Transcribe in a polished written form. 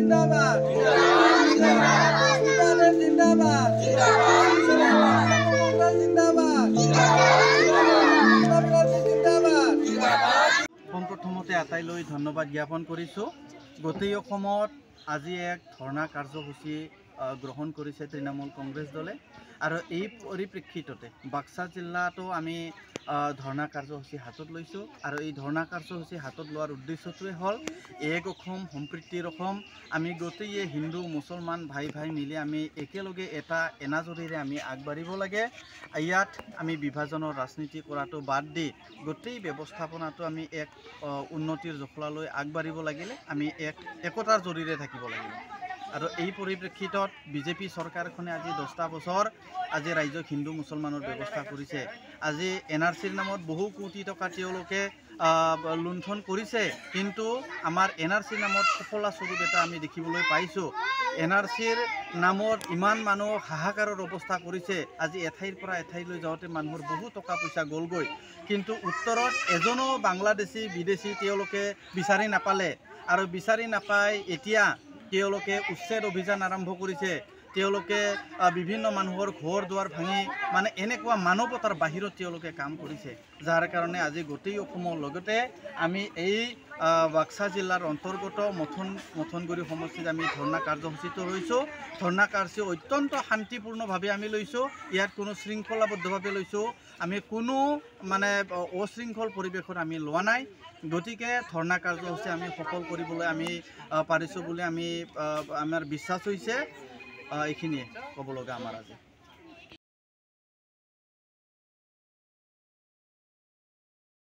জিন্দাবাদ জিন্দাবাদ প্ৰথমতে আটাইলৈ ধন্যবাদ জ্ঞাপন কৰিছোঁ। গোটেই অসমত আজি এক ধৰ্ণা কাৰ্যসূচী গ্ৰহণ কৰিছে তৃণমূল কংগ্ৰেছ দলে আৰু এই পৰিপ্ৰেক্ষিততে বাক্সা জিলাতো আমি ধৰ্ণা কাৰ্যসূচী হাতত লৈছোঁ আৰু এই ধৰ্ণা কাৰ্যসূচী হাতত লোৱাৰ উদ্দেশ্যটোৱে হ'ল এক অসম সম্প্ৰীতিৰ অসম। আমি গোটেই হিন্দু মুছলমান ভাই মিলি আমি একেলগে এটা এনাজৰীৰে আমি আগবাঢ়িব লাগে। ইয়াত আমি বিভাজনৰ ৰাজনীতি কৰাটো বাদ দি গোটেই ব্যৱস্থাপনাটো আমি এক উন্নতিৰ জখলালৈ আগবাঢ়িব লাগিলে আমি একতাৰ জৰিৰে থাকিব লাগিব। আৰু এই পৰিপ্ৰেক্ষিতত বিজেপি চৰকাৰখনে আজি 10টা বছৰ আজি ৰাজ্যক হিন্দু মুছলমানৰ ব্যৱস্থা কৰিছে। আজি NRCৰ নামত বহু কোটি টকা তেওঁলোকে লুণ্ঠন কৰিছে, কিন্তু আমাৰ NRCৰ নামত সফলা স্বৰূপ এটা আমি দেখিবলৈ পাইছোঁ। NRCৰ নামত ইমান মানুহ হাহাকাৰৰ অৱস্থা কৰিছে। আজি এঠাইৰ পৰা এঠাইলৈ যাওঁতে মানুহৰ বহু টকা পইচা গ'লগৈ, কিন্তু উত্তৰত এজনো বাংলাদেশী বিদেশী তেওঁলোকে বিচাৰি নাপালে আৰু বিচাৰি নাপায় এতিয়া তেওঁলোকে উচ্ছেদ অভিযান আৰম্ভ কৰিছে। তেওঁলোকে বিভিন্ন মানুহৰ ঘৰ দুৱাৰ ভাঙি মানে এনেকুৱা মানৱতাৰ বাহিৰত তেওঁলোকে কাম কৰিছে, যাৰ কাৰণে আজি গোটেই অসমৰ লগতে আমি এই বাক্সা জিলাৰ অন্তৰ্গত মথনগুৰি সমষ্টিত আমি ধৰ্ণা কাৰ্যসূচীটো লৈছোঁ। ধৰ্ণা কাৰ্যসূচী অত্যন্ত শান্তিপূৰ্ণভাৱে আমি লৈছোঁ। ইয়াত কোনো শৃংখলাবদ্ধভাৱে লৈছোঁ, আমি কোনো মানে অশৃংখল পৰিৱেশত আমি লোৱা নাই। গতিকে ধৰ্ণা কাৰ্যসূচী আমি সফল কৰিবলৈ আমি পাৰিছোঁ বুলি আমাৰ বিশ্বাস হৈছে। এইখিনিয়ে ক'ব লগা আমাৰ আজি।